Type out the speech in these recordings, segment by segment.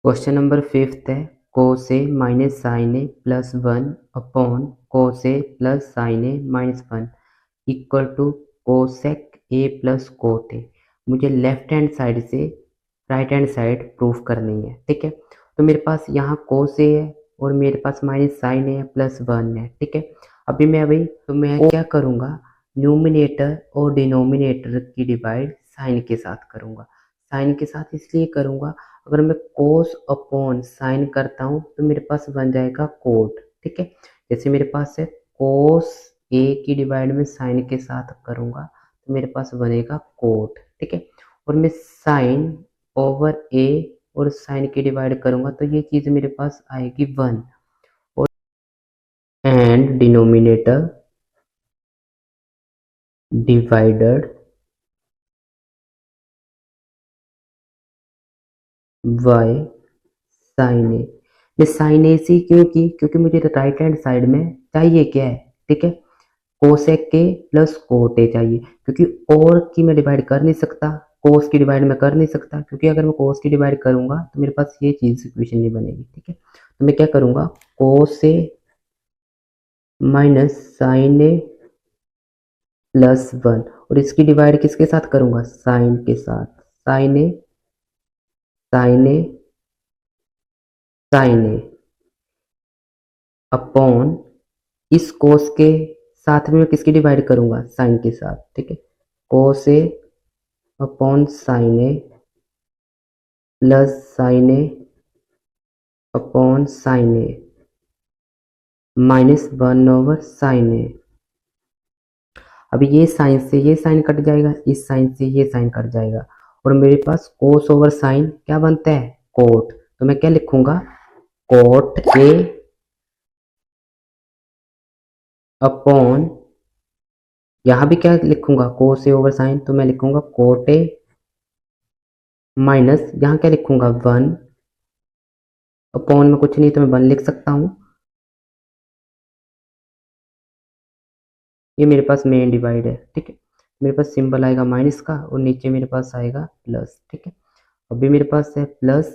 Question number 5th है cos a minus sine A plus 1 upon cos a plus sine A minus 1 equal to cosec A plus cot A. मुझे left hand side से right hand side proof करनी है। ठीक है, तो मेरे पास यहाँ cos a है और मेरे पास माइनस साइन ए प्लस 1 है। ठीक है, मैं क्या करूँगा, न्यूमिनेटर और डिनोमिनेटर की डिवाइड साइन के साथ करूँगा। साइन के साथ इसलिए करूँगा, अगर मैं कोस अपॉन साइन करता हूँ तो मेरे पास बन जाएगा कोट। ठीक है, जैसे मेरे पास है कोस ए की डिवाइड में साइन के साथ करूँगा तो मेरे पास बनेगा कोट। ठीक है, और मैं साइन ओवर ए और साइन की डिवाइड करूँगा तो ये चीज़ मेरे पास आएगी 1 और and denominator divided by sine A. मैं साइन ए सी क्यों की, क्योंकि मुझे राइट हैंड साइड में चाहिए क्या है। ठीक है, कोसेक के प्लस कोट ए चाहिए, क्योंकि और की मैं डिवाइड कर नहीं सकता, कोस की डिवाइड मैं कर नहीं सकता, क्योंकि अगर मैं कोस की डिवाइड करूंगा तो मेरे पास ये चीज इक्वेशन नहीं बनेगी। ठीक है, तो मैं क्या करूंगा, कोस ए माइनस साइन ए प्लस 1 और इसकी डिवाइड किसके साथ करूंगा, साइन के साथ। Sign A sign A sign A upon इस कोस के साथ में मैं किसकी डिवाइड करूंगा, साइन के साथ। ठीक है, कोस ए upon sine A plus sine A upon sine A minus 1 over sine ए। अब ये साइन से ये साइन कट जाएगा, इस साइन से ये साइन कट जाएगा और मेरे पास कोस ओवर साइन क्या बनता है, कोट। तो मैं क्या लिखूंगा, कोट ए अपॉन, यहां भी क्या लिखूंगा, कोस ए ओवर साइन, तो मैं लिखूंगा कोट ए माइनस, यहां क्या लिखूंगा 1 अपॉन में कुछ नहीं तो मैं 1 लिख सकता हूं। ये मेरे पास मेन डिवाइड है। ठीक है, मेरे पास सिंबल आएगा माइनस का और नीचे मेरे पास आएगा प्लस। ठीक है, अभी मेरे पास है प्लस,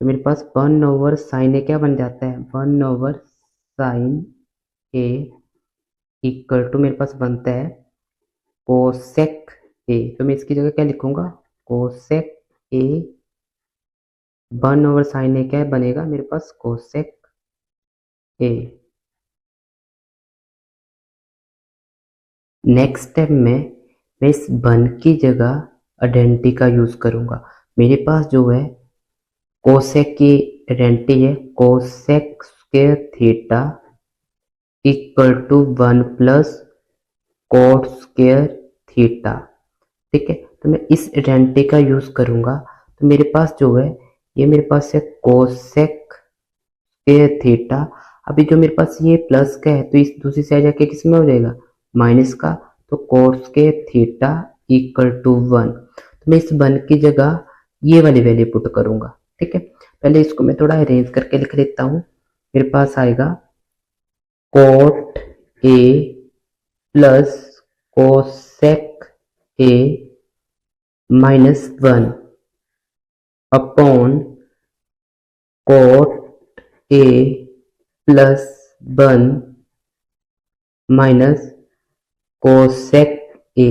तो मेरे पास 1 ओवर साइन ए क्या बन जाता है, 1 over sine A equal to मेरे पास बनता है कोसेक ए। तो मैं इसकी जगह क्या लिखूंगा, कोसेक ए 1 ओवर साइन ए क्या बनेगा मेरे पास, कोसेक ए। नेक्स्ट स्टेप में मैं इस 1 की जगह आइडेंटिटी का यूज करूंगा। मेरे पास जो है कोसेक की आइडेंटिटी है, cosec square theta equal to 1 plus cot square theta. ठीक है, तो मैं इस आइडेंटिटी का यूज करूंगा। तो मेरे पास जो है, ये मेरे पास है कोसेक स्क्वायर थीटा। अभी जो मेरे पास ये प्लस का है तो इस दूसरी साइड जाके किस में हो जाएगा, माइनस का, तो cot square theta equal to 1। तो मैं इस 1 की जगह ये वाली वैल्यू पुट करूंगा। ठीक है, पहले इसको मैं थोड़ा अरेंज करके लिख लेता हूँ। मेरे पास आएगा coat A plus cosec A minus 1 upon coat A plus 1 minus cosec ए।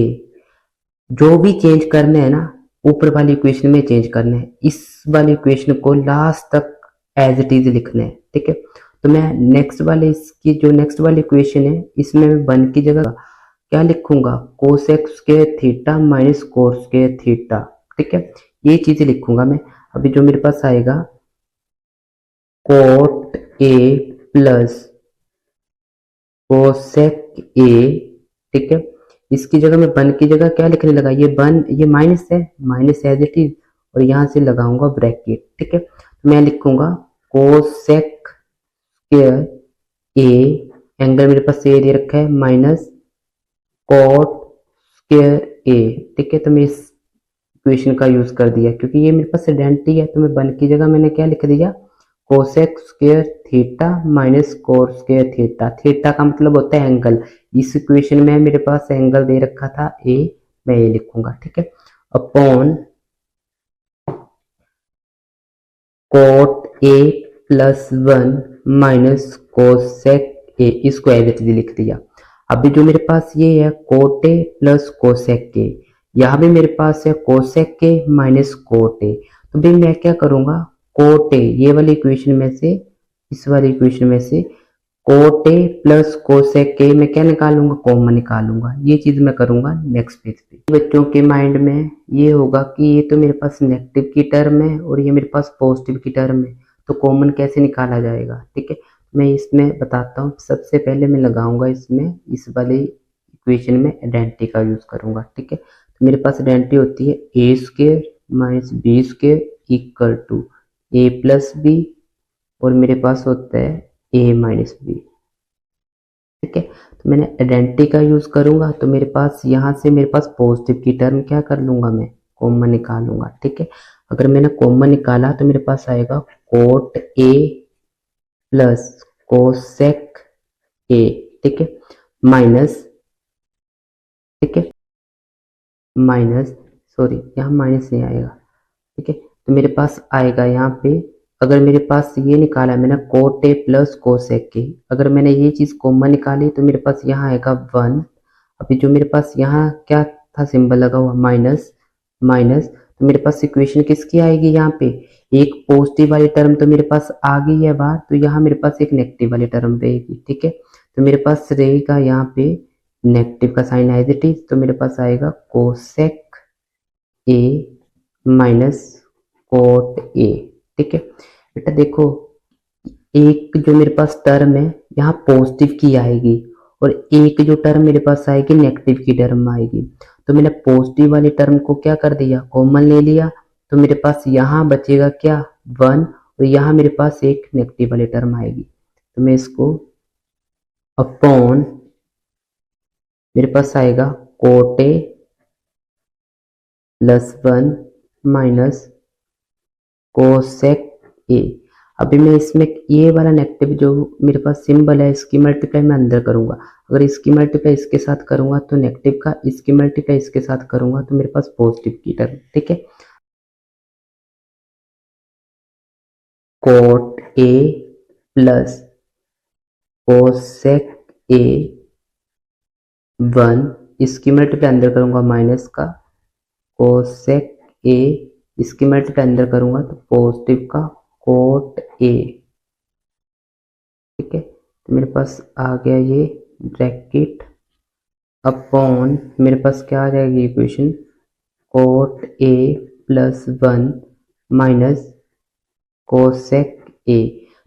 जो भी चेंज करने हैं ना, ऊपर वाली इक्वेशन में चेंज करने हैं, इस वाली इक्वेशन को लास्ट तक एज इट इज लिखना है। ठीक है, तो मैं नेक्स्ट वाले, इसकी जो नेक्स्ट वाली इक्वेशन है इसमें मैं 1 की जगह क्या लिखूंगा, कोसेक स्क्वायर थीटा माइनस कोस स्क्वायर थीटा। ठीक है, ये चीजें लिखूंगा मैं। अभी जो मेरे पास आएगा कोट ए प्लस कोसेक ए। ठीक है, इसकी जगह मैं 1 की जगह क्या लिखने लगा, ये 1, ये माइनस है, माइनस एज इट इज, और यहां से लगाऊंगा ब्रैकेट। ठीक है, मैं लिखूंगा कोसेक स्क्वायर ए, एंगल मेरे पास ए दे रखा है, माइनस कोट स्क्वायर ए। ठीक है, तो मैं इस इक्वेशन का यूज कर दिया, क्योंकि ये मेरे पास आइडेंटिटी है तो मैं 1 की जगह मैंने क्या लिख दिया, cosec square theta minus cot square theta. Theta का मतलब होता है एंगल, इस इक्वेशन में मेरे पास एंगल दे रखा था ए, मैं ये लिखूंगा। ठीक है, upon coat A plus one minus cosec ए, इसको एवरेज लिख दिया। अभी जो मेरे पास ये है कोट ए प्लस कोसेक के, यहाँ भी मेरे पास है कोसेक के माइनस कोट ए। तो भाई मैं क्या करूंगा, कोट ए ये वाली इक्वेशन में से, इस वाली इक्वेशन में से कोट ए प्लस कोसेक के मैं क्या निकालूंगा, कॉमन निकालूंगा। ये चीज मैं करूंगा नेक्स्ट पेज पे। बच्चों के माइंड में ये होगा कि ये तो मेरे पास नेगेटिव की टर्म है और ये मेरे पास पॉजिटिव की टर्म है, तो कॉमन कैसे निकाला जाएगा। ठीक है, मैं इसमें बताता हूँ। सबसे पहले मैं लगाऊंगा इसमें, इस वाली इक्वेशन में आइडेंटिटी का यूज करूंगा। ठीक है, तो मेरे पास आइडेंटिटी होती है A square minus B square equal to A plus B, और मेरे पास होता है ए माइनस बी। ठीक है, तो मैंने आइडेंटिटी का यूज करूंगा, तो मेरे पास यहाँ से मेरे पास पॉजिटिव की टर्म क्या कर लूंगा, मैं कॉमन निकालूंगा। ठीक है, अगर मैंने कॉमन निकाला तो मेरे पास आएगा कोट ए प्लस कोसेक ए। ठीक है, माइनस, ठीक है, माइनस, सॉरी यहाँ माइनस नहीं आएगा। ठीक है, तो मेरे पास आएगा यहाँ पे, अगर मेरे पास ये निकाला मैंने कोट ए प्लस कोसेक के, अगर मैंने ये चीज कॉमन निकाली तो मेरे पास यहाँ आएगा वन। अभी जो मेरे पास यहाँ क्या था सिंबल लगा हुआ माइनस, माइनस, तो मेरे पास इक्वेशन किसकी आएगी, यहाँ पे एक पॉजिटिव वाली टर्म तो मेरे पास आ गई है बाहर, तो यहाँ मेरे पास एक नेगेटिव वाली टर्म रहेगी। ठीक है, तो मेरे पास रहेगा यहाँ पे नेगेटिव का साइन एज इट इज, तो मेरे पास आएगा cosec A minus cot A. ठीक है बेटा, देखो एक जो मेरे पास टर्म है यहाँ पॉजिटिव की आएगी और एक जो टर्म मेरे पास आएगी नेगेटिव की टर्म आएगी। तो मैंने पॉजिटिव वाली टर्म को क्या कर दिया, कॉमन ले लिया, तो मेरे पास यहाँ बचेगा क्या, वन, और यहाँ मेरे पास एक नेगेटिव वाली टर्म आएगी। तो मैं इसको अपॉन, मेरे पास आएगा coat A plus one minus cosec ए। अभी मैं इसमें ये वाला नेगेटिव जो मेरे पास सिंबल है इसकी मल्टीप्लाई मैं अंदर करूंगा, अगर इसकी मल्टीप्लाई इसके साथ करूंगा तो नेगेटिव का, इसकी मल्टीप्लाई इसके साथ करूंगा तो मेरे पास पॉजिटिव की टर्म। ठीक है, coat A plus cosec A one, इसकी मल्टीप्लाई अंदर करूंगा माइनस का, कोसेक ए इसकी मल्टीप्लाई अंदर करूंगा तो पॉजिटिव का कोट ए। ठीक है, तो मेरे पास आ गया ये ब्रैकेट अपॉन, मेरे पास क्या आ जाएगी equation, coat A plus one minus cosec A.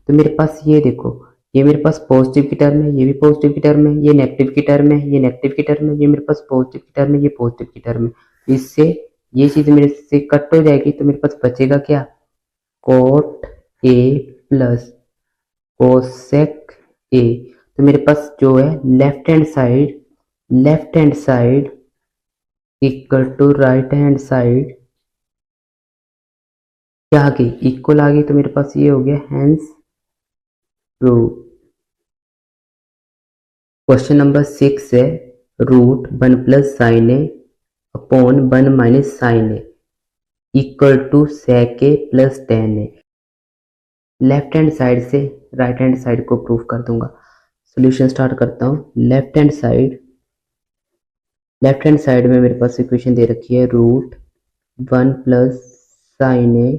तो मेरे पास ये देखो, ये मेरे पास पॉजिटिव की टर्म है, ये भी पॉजिटिव की टर्म है, ये नेगेटिव की टर्म है, ये नेगेटिव की टर्म है, ये मेरे पास पॉजिटिव की टर्म है, ये पॉजिटिव की टर्म है। इससे ये चीज मेरे से कट हो जाएगी, तो मेरे पास बचेगा क्या, cot A plus cosec A. तो मेरे पास जो है left hand side, left hand side equal to right hand side क्या आ गई, इक्वल आ गई। तो मेरे पास ये हो गया हैंस प्रूव। क्वेश्चन नंबर 6 है root one plus sine A upon one minus sine A equal to sec A plus tan A. Left hand side से राइट हैंड साइड को प्रूव कर दूंगा। सॉल्यूशन स्टार्ट करता हूँ। Left hand side, left hand side में मेरे पास equation दे रखी है root one plus sine A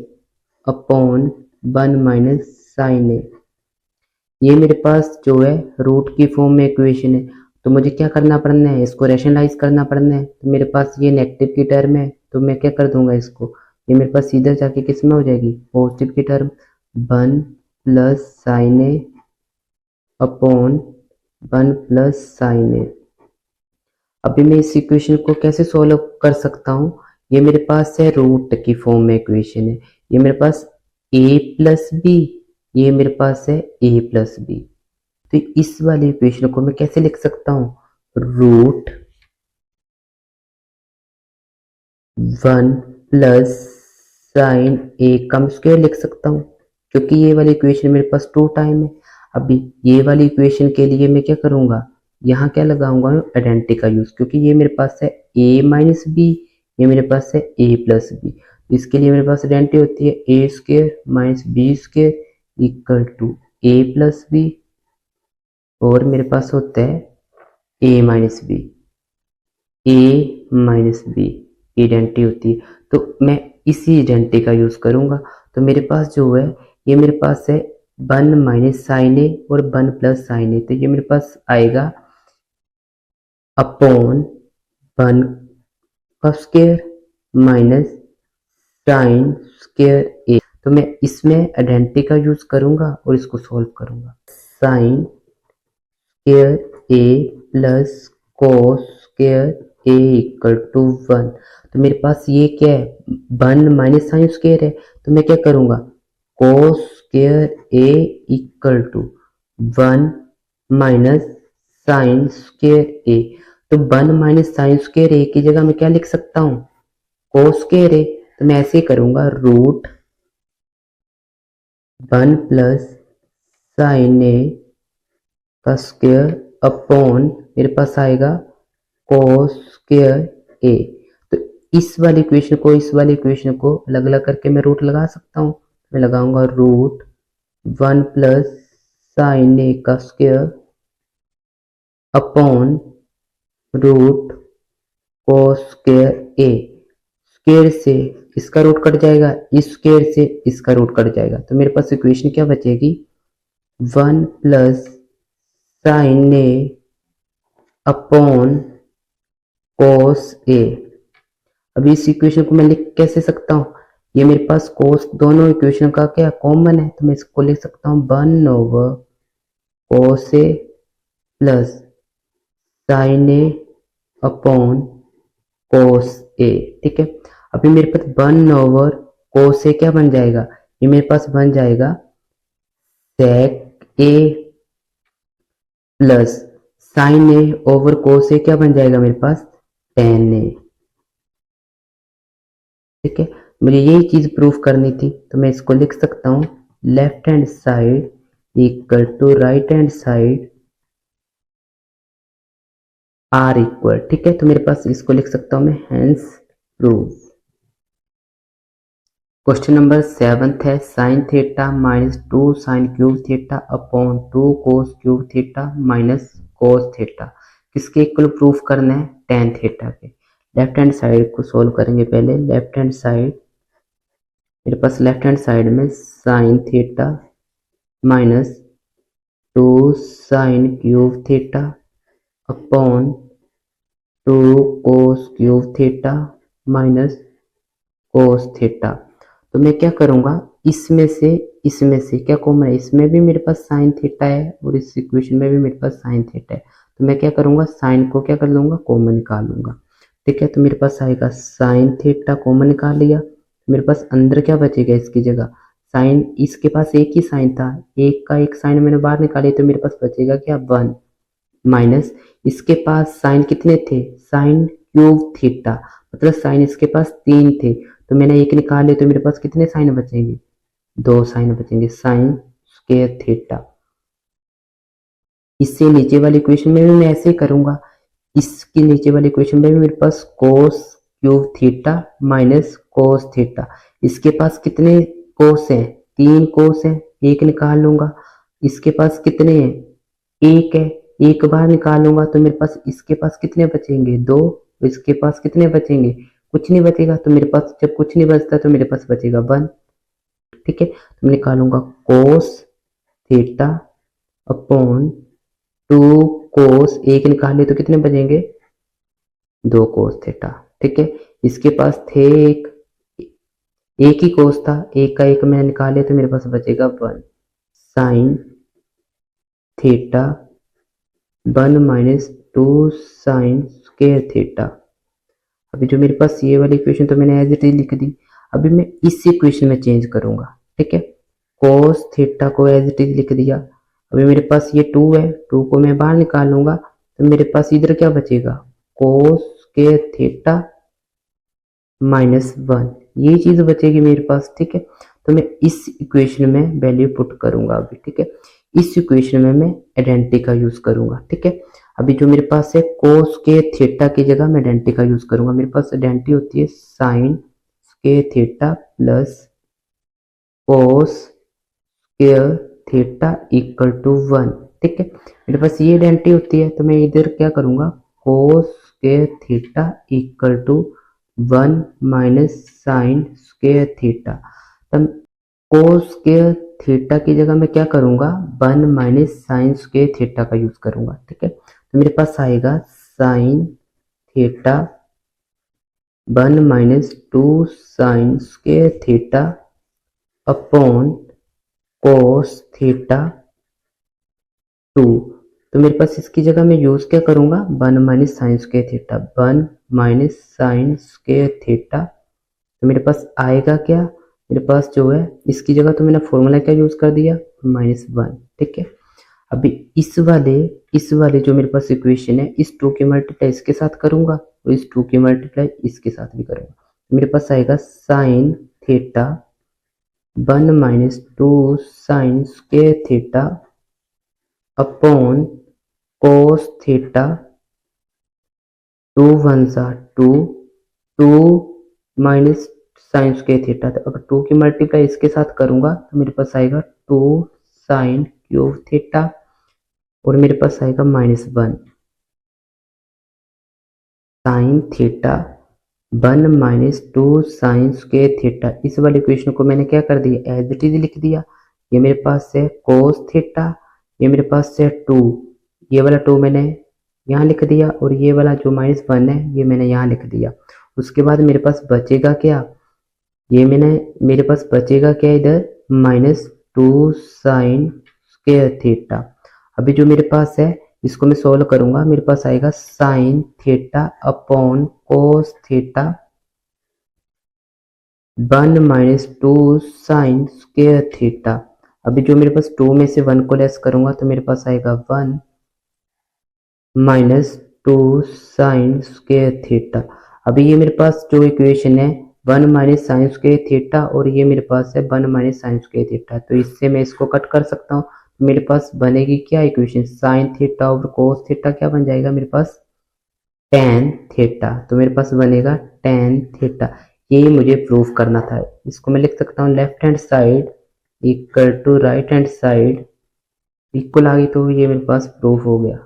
upon one minus sine A. ये मेरे पास जो है रूट की फॉर्म में इक्वेशन है, तो मुझे क्या करना पड़ना है, इसको रैशनलाइज करना पड़ना है। तो मेरे पास ये नेगेटिव की टर्म है, तो मैं क्या कर दूंगा इसको, ये मेरे पास सीधा जाके किस में हो जाएगी, पॉजिटिव की term, one plus sine A upon one plus sine ए। अभी मैं इस इक्वेशन को कैसे सॉल्व कर सकता हूँ, ये मेरे पास है रूट की फॉर्म में इक्वेशन है, ये मेरे पास a प्लस बी, ये मेरे पास है a प्लस बी। तो इस वाली इक्वेशन को मैं कैसे लिख सकता हूँ, root one plus sine A का स्क्वायर लिख सकता हूँ, क्योंकि ये वाली इक्वेशन मेरे पास टू टाइम है। अभी ये वाली इक्वेशन के लिए मैं क्या करूंगा, यहाँ क्या लगाऊंगा, आइडेंटिटी का यूज, क्योंकि ये मेरे पास है a माइनस बी, ये मेरे पास है a प्लस बी। इसके लिए मेरे पास आइडेंटिटी होती है A square minus B square equal to A plus B, और मेरे पास होता है A minus B, A minus B identity होती है। तो मैं इसी आइडेंटिटी का यूज करूंगा। तो मेरे पास जो है ये मेरे पास है 1 माइनस साइन ए और 1 प्लस साइन ए, तो ये मेरे पास आएगा अपॉन 1 का square minus sine square A. तो मैं इसमें आइडेंटिटी का यूज करूंगा और इसको सॉल्व करूंगा। Sine square A plus cos square A equal to 1। तो मेरे पास ये क्या है 1 माइनस साइन स्क्वायर है, तो मैं क्या करूंगा cos square A equal to 1 minus sine square A. तो 1 माइनस साइन स्क्वायर ए की जगह मैं क्या लिख सकता हूँ कोस स्क्वायर ए। तो मैं ऐसे करूंगा रूट 1 प्लस साइन ए का स्क्वायर अपॉन मेरे पास आएगा कोस स्क्वायर ए। तो इस वाली इक्वेशन को इस वाली इक्वेशन को अलग अलग करके मैं रूट लगा सकता हूँ। मैं लगाऊंगा रूट 1 प्लस साइन ए का square upon root cos square A. Square से इसका रूट कट जाएगा, इस स्क्वायर से इसका रूट कट जाएगा, तो मेरे पास इक्वेशन क्या बचेगी 1 प्लस साइन ए अपॉन कोस ए। अब इस इक्वेशन को मैं लिख कैसे सकता हूँ, ये मेरे पास कोस दोनों इक्वेशन का क्या कॉमन है, तो मैं इसको लिख सकता हूँ 1 over cos A plus sine A upon कोस ए। ठीक है, अभी मेरे पास 1 ओवर कोस ए क्या बन जाएगा, ये मेरे पास बन जाएगा सेक A plus sine A over कोस ए क्या बन जाएगा मेरे पास टेन ए। ठीक है, मुझे यही चीज प्रूफ करनी थी, तो मैं इसको लिख सकता हूं left hand side equal to right hand side are equal. ठीक है, तो मेरे पास इसको लिख सकता हूं मैं हेंस प्रूफ। क्वेश्चन नंबर 7 है sine theta minus 2 sine cube theta upon 2 कोस cube theta minus cos theta किसके इक्वल प्रूफ करना है टेन थीटा के। लेफ्ट हैंड साइड को सोल्व करेंगे पहले। लेफ्ट हैंड साइड मेरे पास लेफ्ट हैंड साइड में sine theta minus 2 sine cube theta upon 2 कोस cube theta minus cos theta. तो मैं क्या करूंगा इसमें से क्या कॉमन है, इसमें भी मेरे पास साइन थीटा है और इस इक्वेशन में भी मेरे पास साइन थीटा है, तो मैं क्या करूंगा साइन को क्या कर लूंगा कॉमन निकाल लूंगा। ठीक है, तो मेरे पास आएगा साइन थीटा कॉमन निकाल लिया, तो मेरे पास अंदर क्या बचेगा इसकी जगह साइन, इसके पास एक ही साइन था, एक का एक साइन मैंने बाहर निकाली, तो मेरे पास बचेगा क्या 1 माइनस इसके पास साइन कितने थे साइन क्यूब थीटा, मतलब साइन इसके पास 3 थे, तो मैंने एक निकाले, तो मेरे पास कितने साइन बचेंगे 2 साइन बचेंगे साइन स्क्वायर थीटा। इससे नीचे वाली इक्वेशन में भी मैं ऐसे ही करूंगा, इसकी नीचे वाली इक्वेशन में भी मेरे पास cos cube theta minus cos theta, इसके पास कितने कोस हैं 3 कोस हैं, एक निकाल लूंगा, इसके पास कितने हैं एक है, एक बार निकाल लूंगा, तो मेरे पास इसके पास कितने बचेंगे 2, इसके पास कितने बचेंगे कुछ नहीं बचेगा, तो मेरे पास जब कुछ नहीं बचता तो मेरे पास बचेगा 1। ठीक है, तो मैं निकालूंगा कोस थीटा अपॉन 2 कोस, एक निकाले तो कितने बचेंगे 2 कोस थीटा। ठीक है, इसके पास थे एक ही कोस था, एक का एक मैं निकाले तो मेरे पास बचेगा 1 sine theta 1 minus 2 sign square theta. अभी जो मेरे पास ये वाली इक्वेशन तो मैंने एज इट इज लिख दी, अभी मैं इस इक्वेशन में चेंज करूंगा। ठीक है, कोस थीटा को एज इट इज लिख दिया, अभी मेरे पास ये 2 है, 2 को मैं बाहर निकाल लूंगा, तो मेरे पास इधर क्या बचेगा कोस स्क्वायर थीटा माइनस 1, ये चीज बचेगी मेरे पास। ठीक है, तो मैं इस इक्वेशन में वैल्यू पुट करूंगा अभी। ठीक है, इस इक्वेशन में मैं आइडेंटिटी का यूज करूंगा। ठीक है, अभी जो मेरे पास है कोस के थीटा की जगह मैं आइडेंटिटी का यूज करूंगा। मेरे पास आइडेंटिटी होती है sine square theta plus cos square theta equal to 1। ठीक है, मेरे पास ये आइडेंटिटी होती है, तो मैं इधर क्या करूंगा, cos square theta equal to 1 minus sine square theta. तब कोस स्क्वायर थीटा की जगह मैं क्या करूंगा, 1 माइनस साइन स्क्वायर थीटा का यूज करूंगा। ठीक है, तो मेरे पास आएगा sine theta 1 minus 2 sign square theta upon cos theta 2। तो मेरे पास इसकी जगह मैं यूज क्या करूंगा, 1 minus sine square theta, 1 minus sine square theta. तो मेरे पास आएगा क्या, मेरे पास जो है इसकी जगह तो मैंने फॉर्मूला क्या यूज कर दिया, -1। ठीक है, अभी इस वाले जो मेरे पास इक्वेशन है, इस 2 की मल्टीप्लाई इसके साथ करूंगा और इस 2 की मल्टीप्लाई इसके साथ भी करूंगा। तो मेरे पास आएगा sine theta 1 minus 2 sign square theta upon cos theta 2 1 सा 2 2 माइनस साइन स्क्वायर थीटा। तो अगर 2 की मल्टीप्लाई इसके साथ करूंगा तो मेरे पास आएगा 2 साइन क्यूब थीटा और मेरे पास आएगा -1 sine theta 1 minus 2 sign square theta. इस वाले इक्वेशन को मैंने क्या कर दिया, एज इट इज लिख दिया। ये मेरे पास है कोस थीटा, ये मेरे पास है 2, ये वाला 2 मैंने यहाँ लिख दिया और ये वाला जो -1 है ये मैंने यहाँ लिख दिया। उसके बाद मेरे पास बचेगा क्या, ये मेरे पास बचेगा क्या इधर, -2 साइन स्क्वायर थीटा। अभी जो मेरे पास है इसको मैं सोल्व करूंगा, मेरे पास आएगा sine theta upon cos theta 1 minus 2 sign square theta. अभी जो मेरे पास 2 में से 1 को लेस करूंगा तो मेरे पास आएगा 1 माइनस 2 साइन स्क्वायर थीटा। अभी ये मेरे पास जो इक्वेशन है 1 माइनस साइन स्क्वायर थीटा और ये मेरे पास है 1 माइनस साइन स्क्वायर थीटा, तो इससे मैं इसको कट कर सकता हूँ। मेरे पास बनेगी क्या इक्वेशन, साइन थीटा और कोस थीटा क्या बन जाएगा मेरे पास, टेन थीटा। तो मेरे पास बनेगा टेन थीटा। ये मुझे प्रूफ करना था। इसको मैं लिख सकता हूँ left hand side equal to right hand side equal आ गई, तो ये मेरे पास प्रूफ हो गया।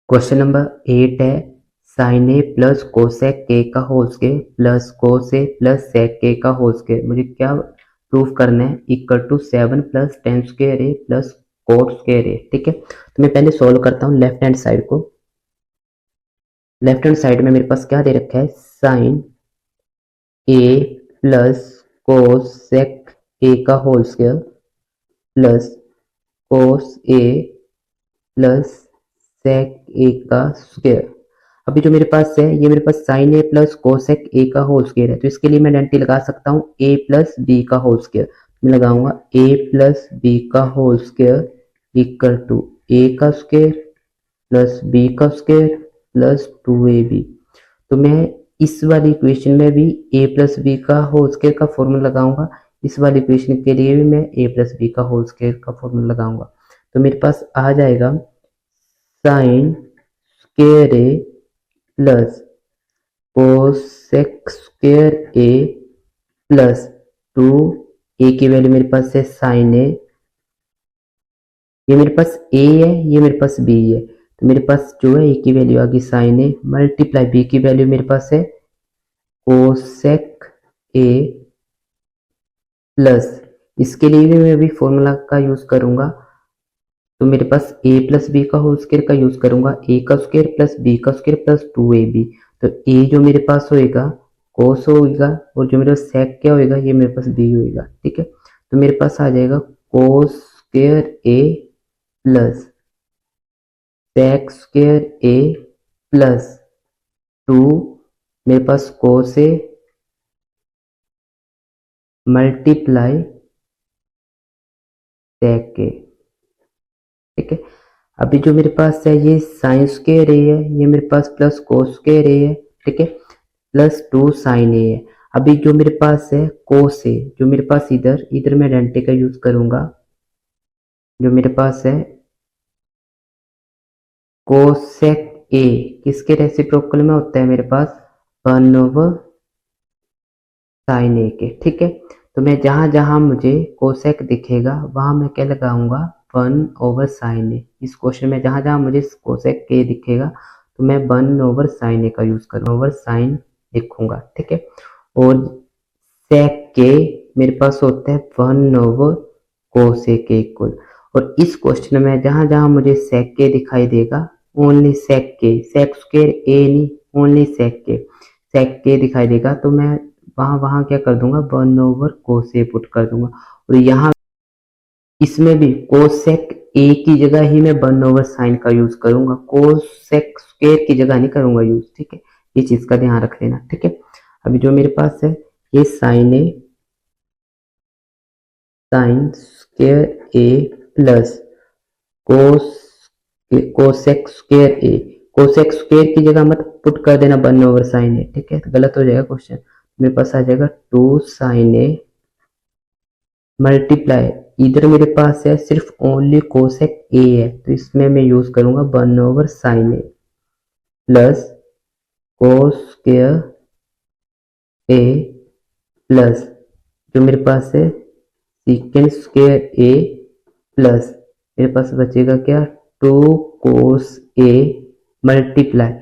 क्वेश्चन नंबर 8 है, साइन ए प्लस कोसेक के का whole square plus cos A plus sec के का होल स्क्वायर मुझे क्या प्रूफ करना है, equal to 7 plus tan square A plus cot square A. ठीक है, तो मैं पहले सॉल्व करता हूँ लेफ्ट हैंड साइड को। लेफ्ट हैंड साइड में मेरे पास क्या दे रखा है, sign A plus cos sec A का whole square plus cos A plus sec A का स्क्वायर। अभी जो मेरे पास है ये मेरे पास sine A plus cosec A का होल स्क्वायर है, तो इसके लिए मैं आइडेंटिटी लगा सकता हूँ ए प्लस बी का होल स्क्वायर। मैं लगाऊंगा ए प्लस बी का होल स्क्वायर इक्वल टू ए का स्क्वायर प्लस बी का स्क्वायर प्लस 2ab। तो मैं इस वाली इक्वेशन में भी ए प्लस बी का होल स्क्वायर का फॉर्मूला लगाऊंगा, इस वाली इक्वेशन के लिए भी मैं ए प्लस बी का होल स्क्वायर का फॉर्मूला लगाऊंगा। तो मेरे पास आ जाएगा sign square A plus cosec square A plus 2 ए की वैल्यू मेरे पास है साइन ए, ये मेरे पास ए है ये मेरे पास बी है, तो मेरे पास जो है ए की वैल्यू आ गई साइन ए मल्टीप्लाई बी की वैल्यू मेरे पास है कोसेक ए प्लस, इसके लिए भी मैं अभी फॉर्मूला का यूज करूंगा। तो मेरे पास a प्लस बी का होल स्क्वायर का यूज करूंगा, a का स्क्वायर प्लस b का स्क्वायर प्लस 2ab। तो a जो मेरे पास होएगा कोस होएगा और जो मेरे पास सेक क्या होएगा, ये मेरे पास b होएगा। ठीक है, तो मेरे पास आ जाएगा cos square a plus sec square a plus 2 मेरे पास cos a multiply sec a। ठीक है, अभी जो मेरे पास है ये साइन स्क्वायर ए है, ये मेरे पास प्लस कोस स्क्वायर ए है। ठीक है, प्लस 2 साइन ए है। अभी जो मेरे पास है कोस ए, जो मेरे पास इधर इधर मैं आइडेंटिटी का यूज करूंगा, जो मेरे पास है कोसेक ए किसके रेसिप्रोकल में होता है मेरे पास, वन ओवर साइन ए के। ठीक है, तो मैं जहां जहां मुझे कोसेक दिखेगा वहां मैं क्या लगाऊंगा, वन ओवर साइन ए। इस क्वेश्चन में जहां जहां मुझे कोसेक के दिखेगा तो मैं वन ओवर साइन ए का यूज करूंगा, ओवर साइन लिखूंगा। ठीक है, और सेक के मेरे पास होता है वन ओवर कोसेक के इक्वल। और इस क्वेश्चन में जहां जहां मुझे सेक के दिखाई देगा, ओनली सेक के, सेक स्क्वायर ए नहीं, ओनली सेक के दिखाई देगा तो मैं वहां वहां क्या कर दूंगा, वन ओवर कोसे पुट कर दूंगा। और यहाँ इसमें भी कोसेक ए की जगह ही मैं वन ओवर साइन का यूज करूंगा, कोसेक स्क्वायर की जगह नहीं करूंगा यूज। ठीक है, ये चीज का ध्यान रख लेना। ठीक है, अभी जो मेरे पास है ये sign A, sign square A plus cos cosec square A. Cosec square की जगह मत पुट कर देना वन ओवर साइन ए। ठीक है, तो गलत हो जाएगा क्वेश्चन। मेरे पास आ जाएगा टू साइन ए मल्टीप्लाई, इधर मेरे पास है सिर्फ ओनली कोसेक ए है तो इसमें मैं यूज करूंगा one over sine A plus cos square A plus जो मेरे पास है सीकेंड स्क्वायर ए प्लस मेरे पास बचेगा क्या, टू कोस ए मल्टीप्लाई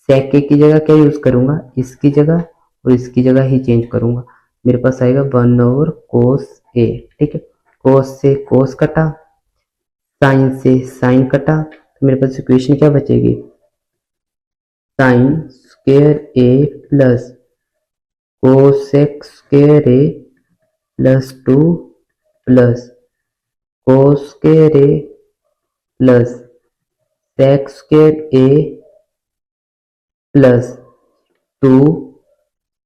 सेक ए की जगह क्या यूज करूंगा, इसकी जगह और इसकी जगह ही चेंज करूंगा। मेरे पास आएगा वन ओवर कोस ए। ठीक है, कोस से कोस कटा, साइन से साइन कटा, तो मेरे पास इक्वेशन क्या बचेगी, sine square A plus cosec square A plus two plus cos square A plus sec square A plus two,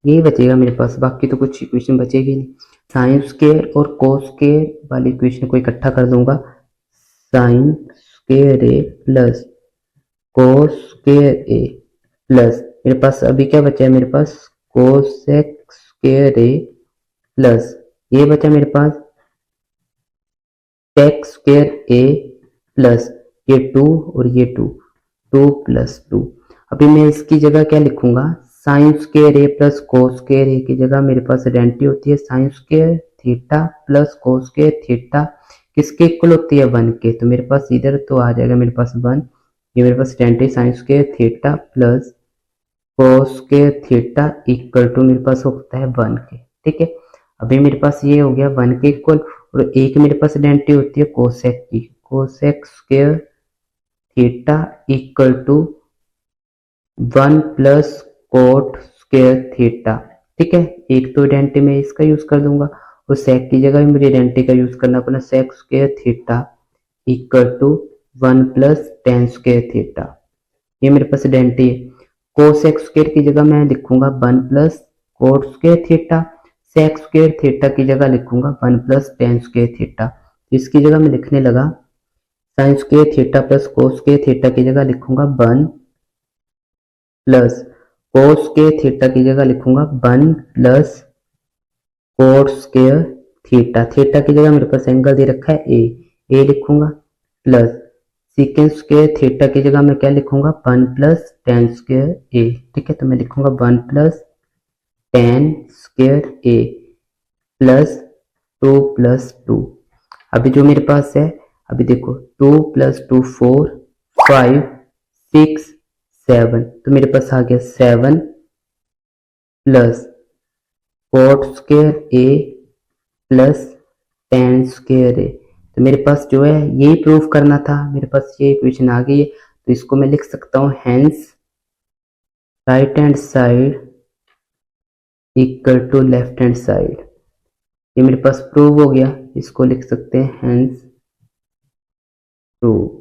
यही बचेगा मेरे पास, बाकी तो कुछ इक्वेशन बचेगी नहीं। साइन स्क्वायर और कोस स्क्वायर वाली इक्वेशन को इकट्ठा कर दूंगा, sign square A plus cos square A plus मेरे पास अभी क्या बचा है, मेरे पास कोसेक स्क्वायर ए प्लस ये बचा मेरे पास सेक स्क्वायर ए प्लस ये टू और ये टू, टू प्लस टू। अभी मैं इसकी जगह क्या लिखूंगा, sign square A plus cos square ए की जगह मेरे पास आइडेंटिटी होती है sine square theta plus cos square theta, किसके इक्वल होती है, वन के। तो मेरे पास इधर तो आ जाएगा मेरे पास वन, ये मेरे पास identity sine square theta plus cos square theta equal to मेरे पास होता है वन के। ठीक है, अभी मेरे पास ये हो गया वन के इक्वल, और एक मेरे पास आइडेंटिटी होती है कोसेक की, cosec square theta equal to one plus cot square theta. ठीक है, एक तो आइडेंटिटी में इसका यूज कर दूंगा और सेक की जगह भी मुझे आइडेंटिटी का यूज करना पड़ा, sec square theta equal to one plus tan square theta, ये मेरे पास आइडेंटिटी है। कोसेक स्क्वायर की जगह मैं लिखूंगा one plus cot square theta, sec square theta की जगह लिखूंगा one plus tan square theta. इसकी जगह मैं लिखने लगा sine square theta plus cos square theta की जगह लिखूंगा one plus cos square theta की जगह लिखूंगा one plus cot square theta, theta की जगह मेरे पास एंगल दे रखा है ए लिखूंगा प्लस सीकेंड स्क्वायर थीटा की जगह मैं क्या लिखूंगा, one plus tan square A. ठीक है, तो मैं लिखूंगा one plus tan square A plus two plus two. अभी जो मेरे पास है, अभी देखो two plus two four, five six seven, तो मेरे पास आ गया seven plus cot square A plus tan square A. तो मेरे पास जो है यही प्रूफ करना था, मेरे पास ये इक्वेशन आ गई है, तो इसको मैं लिख सकता हूँ hence right hand side equal to left hand side. ये मेरे पास प्रूव हो गया, इसको लिख सकते हैं हेंस प्रूव।